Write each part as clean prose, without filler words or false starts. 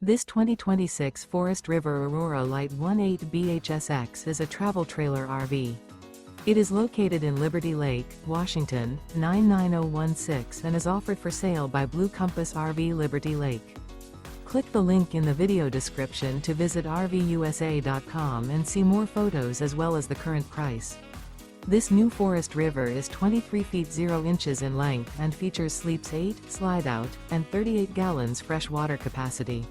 This 2026 Forest River Aurora Light 18BHSX is a travel trailer RV. It is located in Liberty Lake, Washington, 99016 and is offered for sale by Blue Compass RV Liberty Lake. Click the link in the video description to visit RVUSA.com and see more photos as well as the current price. This new Forest River is 23 feet 0 inches in length and features sleeps 8, slide-out, and 38 gallons fresh water capacity.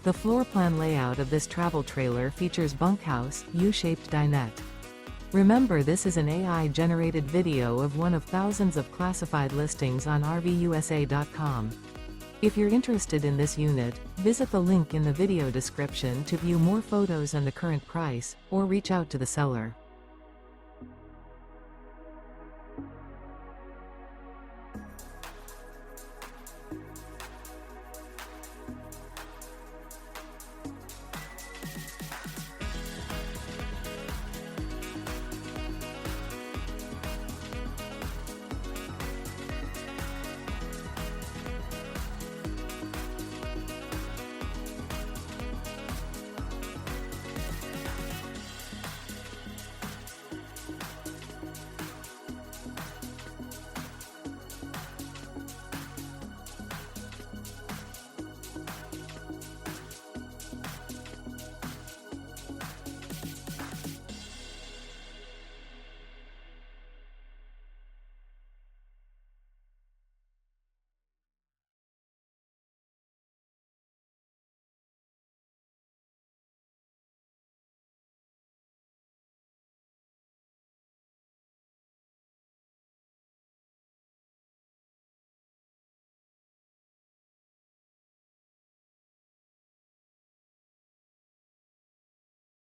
The floor plan layout of this travel trailer features bunkhouse, U-shaped dinette. Remember, this is an AI-generated video of one of thousands of classified listings on RVUSA.com. If you're interested in this unit, visit the link in the video description to view more photos and the current price, or reach out to the seller.